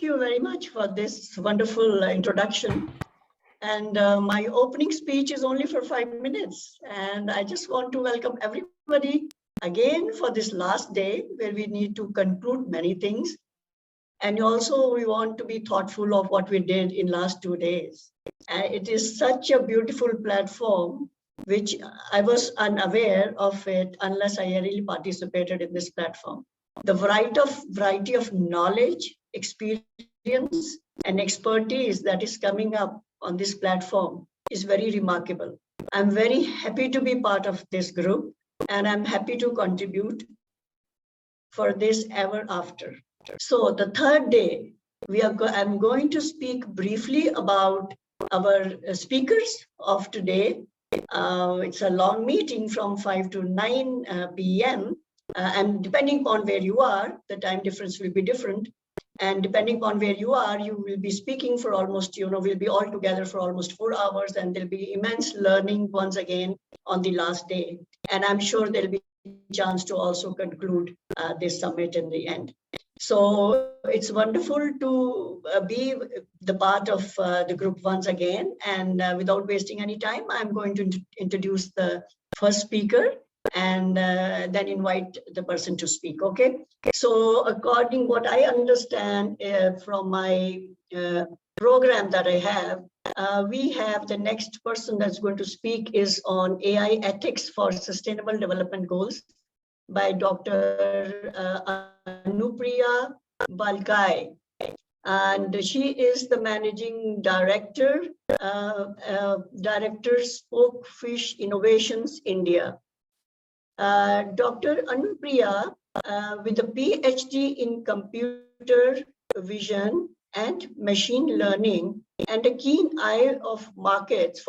you very much for this wonderful introduction. And my opening speech is only for 5 minutes. And I just want to welcome everybody again for this last day where we need to conclude many things. And also we want to be thoughtful of what we did in last 2 days. And it is such a beautiful platform, which I was unaware of it unless I really participated in this platform. The variety of knowledge, experience, and expertise that is coming up on this platform is very remarkable. I'm very happy to be part of this group, and I'm happy to contribute for this ever after. So the third day, I'm going to speak briefly about our speakers of today. It's a long meeting from 5 to 9 p.m. And depending on where you are, the time difference will be different. And depending on where you are, you will be speaking for almost, we'll be all together for almost 4 hours, and there'll be immense learning once again on the last day. And I'm sure there'll be a chance to also conclude this summit in the end. So it's wonderful to be the part of the group once again. And without wasting any time, I'm going to introduce the first speaker and then invite the person to speak, okay? So according what I understand from my program that I have, we have the next person that's going to speak is on AI ethics for sustainable development goals by Dr. Anupriya Balikai. And she is the managing director, Spookfish Innovations, India. Dr. Anupriya, with a PhD in computer vision and machine learning and a keen eye of markets,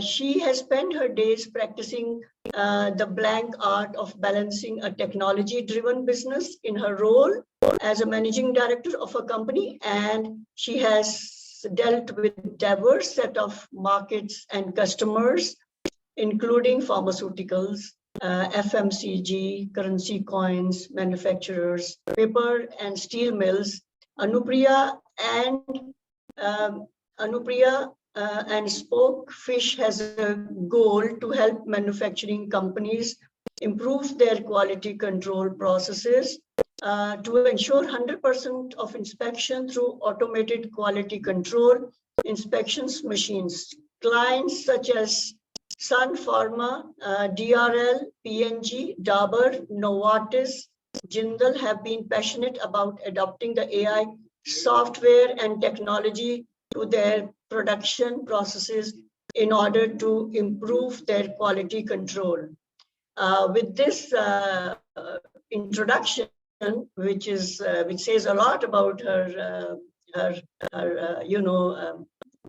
she has spent her days practicing the blank art of balancing a technology-driven business in her role as a managing director of a company, and she has dealt with diverse set of markets and customers, including pharmaceuticals, FMCG, currency coins, manufacturers, paper and steel mills. Anupriya and Spookfish has a goal to help manufacturing companies improve their quality control processes to ensure 100% of inspection through automated quality control inspections machines. Clients such as Sun Pharma, DRL, PNG, Dabur, Novartis, Jindal have been passionate about adopting the AI software and technology to their production processes in order to improve their quality control. With this introduction, which says a lot about her,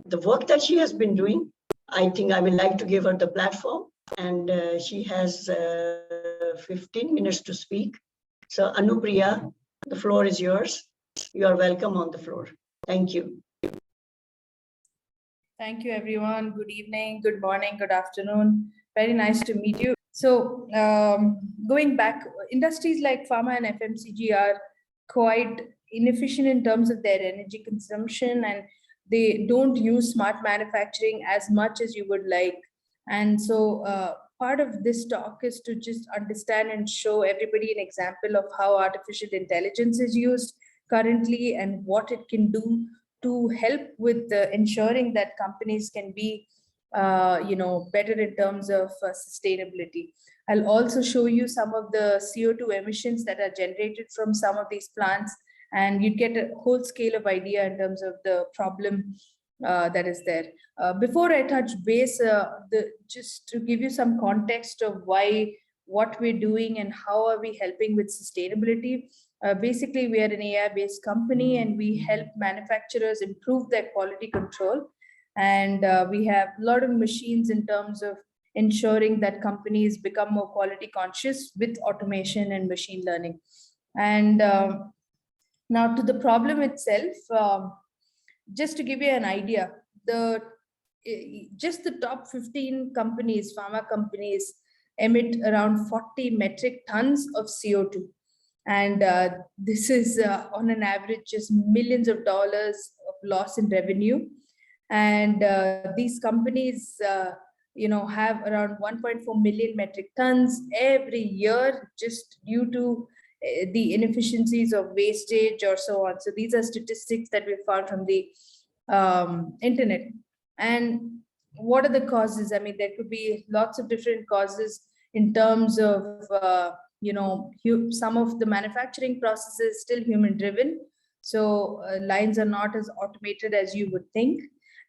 the work that she has been doing, I think I would like to give her the platform, and she has 15 minutes to speak. So Anupriya, the floor is yours. You are welcome on the floor. Thank you. Thank you, everyone. Good evening, good morning, good afternoon. Very nice to meet you. So going back, industries like pharma and FMCG are quite inefficient in terms of their energy consumption, and they don't use smart manufacturing as much as you would like. And so part of this talk is to just understand and show everybody an example of how artificial intelligence is used currently and what it can do to help with ensuring that companies can be better in terms of sustainability. I'll also show you some of the CO2 emissions that are generated from some of these plants, and you get a whole scale of idea in terms of the problem that is there. Before I touch base, just to give you some context of what we're doing and how are we helping with sustainability. Basically, we are an AI-based company, and we help manufacturers improve their quality control. And we have a lot of machines in terms of ensuring that companies become more quality conscious with automation and machine learning. And now to the problem itself, just to give you an idea, just the top 15 companies, pharma companies, emit around 40 metric tons of CO2. And this is on an average just millions of dollars of loss in revenue. And these companies, have around 1.4 million metric tons every year just due to the inefficiencies of wastage or so on. So these are statistics that we found from the internet. And what are the causes? I mean, there could be lots of different causes in terms of, some of the manufacturing processes still human driven. So lines are not as automated as you would think.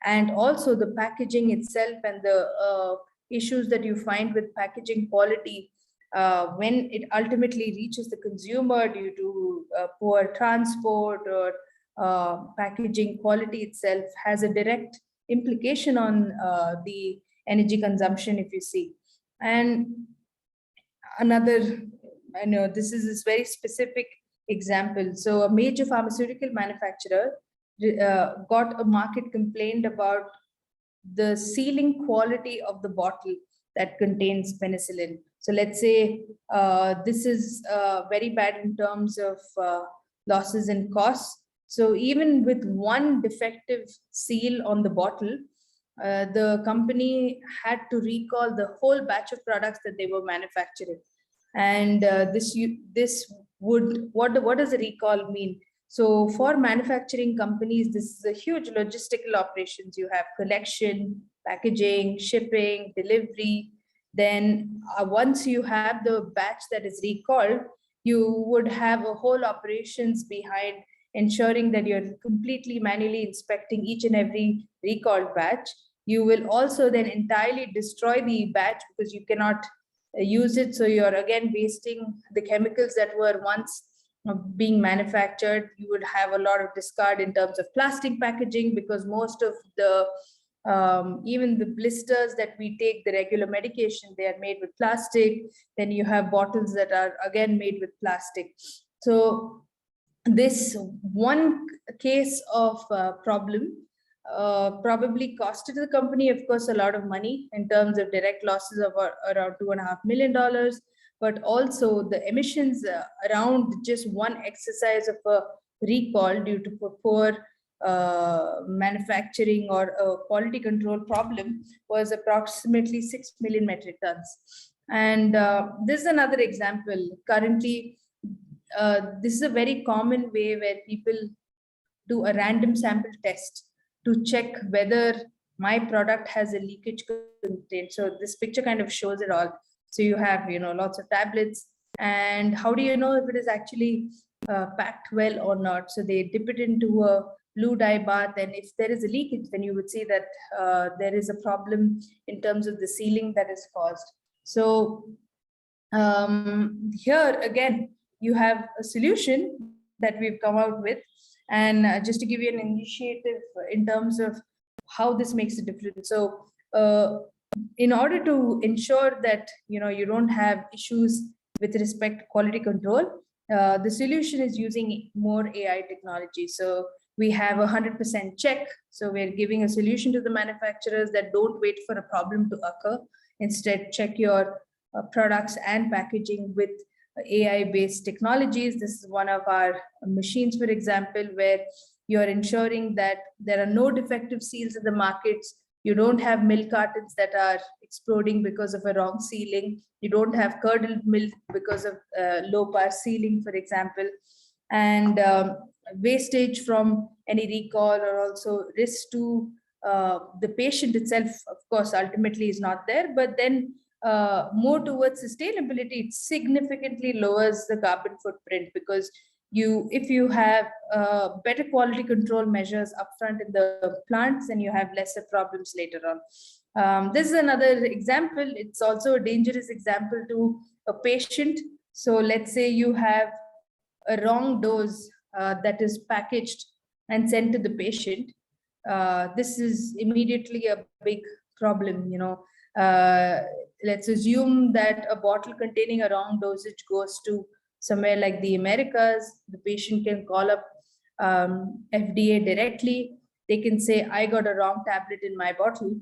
And also the packaging itself and the issues that you find with packaging quality when it ultimately reaches the consumer due to poor transport or packaging quality itself has a direct implication on the energy consumption, if you see. And another, I know this is this very specific example. So a major pharmaceutical manufacturer got a market complaint about the sealing quality of the bottle that contains penicillin. So let's say this is very bad in terms of losses and costs. So even with one defective seal on the bottle, the company had to recall the whole batch of products that they were manufacturing. And this would, what does a recall mean? So for manufacturing companies, this is a huge logistical operations. You have collection, packaging, shipping, delivery. Then once you have the batch that is recalled, you would have a whole operations behind ensuring that you're completely manually inspecting each and every recalled batch. You will also then entirely destroy the batch because you cannot use it. So you're again wasting the chemicals that were once being manufactured. You would have a lot of discard in terms of plastic packaging because most of the even the blisters that we take, the regular medication, they are made with plastic. Then you have bottles that are again made with plastic. So this one case of problem probably costed the company, of course, a lot of money in terms of direct losses of around $2.5 million, but also the emissions around just one exercise of a recall due to poor manufacturing or a quality control problem was approximately 6 million metric tons. And this is another example. Currently, this is a very common way where people do a random sample test to check whether my product has a leakage content. So this picture kind of shows it all. So you have, lots of tablets, and how do you know if it is actually packed well or not? So they dip it into a blue dye bath, and if there is a leakage, then you would see that there is a problem in terms of the sealing that is caused. So here again, you have a solution that we've come out with. And just to give you an initiative in terms of how this makes a difference. So in order to ensure that you don't have issues with respect to quality control, the solution is using more AI technology. So we have 100% check. So we're giving a solution to the manufacturers that don't wait for a problem to occur. Instead, check your products and packaging with AI-based technologies. This is one of our machines, for example, where you're ensuring that there are no defective seals in the markets. You don't have milk cartons that are exploding because of a wrong sealing. You don't have curdled milk because of low power sealing, for example. And wastage from any recall or also risk to the patient itself, of course, ultimately is not there. But then more towards sustainability, it significantly lowers the carbon footprint because if you have better quality control measures upfront in the plants, then you have lesser problems later on. This is another example. It's also a dangerous example to a patient. So let's say you have a wrong dose that is packaged and sent to the patient. This is immediately a big problem. Let's assume that a bottle containing a wrong dosage goes to somewhere like the Americas. The patient can call up FDA directly. They can say, I got a wrong tablet in my bottle.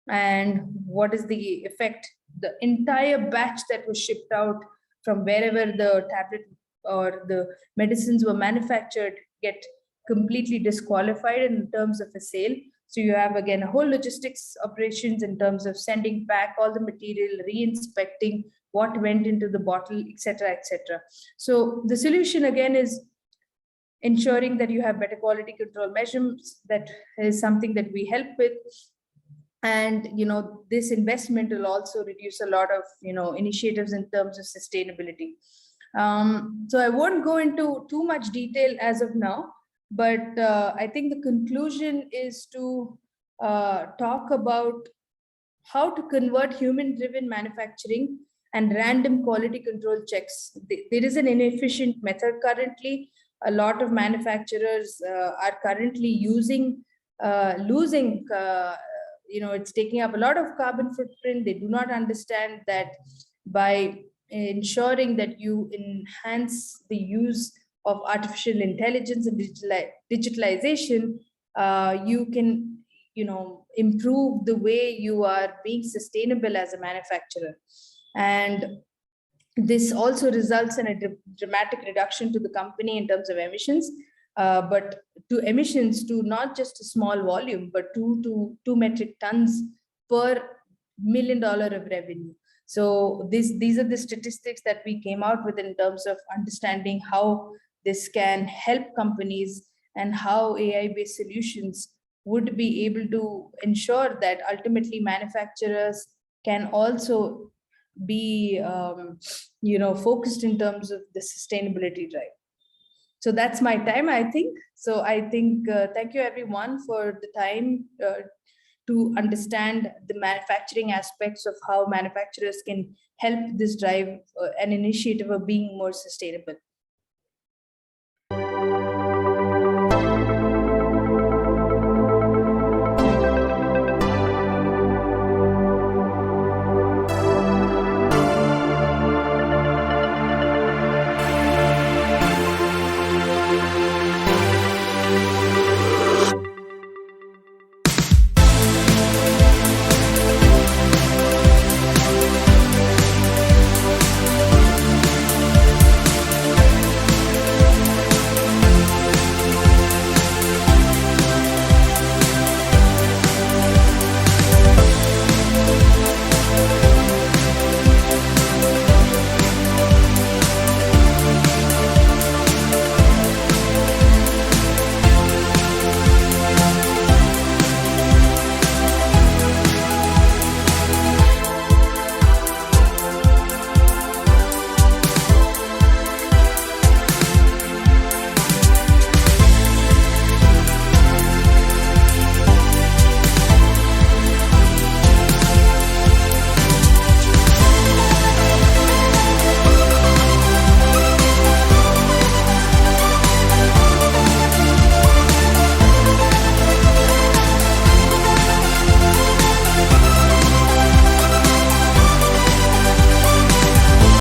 And what is the effect? The entire batch that was shipped out from wherever the tablet or the medicines were manufactured get completely disqualified in terms of a sale. So you have again a whole logistics operations in terms of sending back all the material, re-inspecting what went into the bottle, etc., etc. So the solution again is ensuring that you have better quality control measures. That is something that we help with. And this investment will also reduce a lot of initiatives in terms of sustainability. So I won't go into too much detail as of now, but I think the conclusion is to talk about how to convert human-driven manufacturing and random quality control checks. There is an inefficient method currently. A lot of manufacturers are currently losing, it's taking up a lot of carbon footprint. They do not understand that by ensuring that you enhance the use of artificial intelligence and digitalization, you can improve the way you are being sustainable as a manufacturer. And this also results in a dramatic reduction to the company in terms of emissions, but to emissions to not just a small volume, but 2 metric tons per $1 million of revenue. So these are the statistics that we came out with in terms of understanding how this can help companies and how AI-based solutions would be able to ensure that ultimately manufacturers can also be focused in terms of the sustainability drive. So that's my time, I think. So I think thank you everyone for the time to understand the manufacturing aspects of how manufacturers can help this drive an initiative of being more sustainable.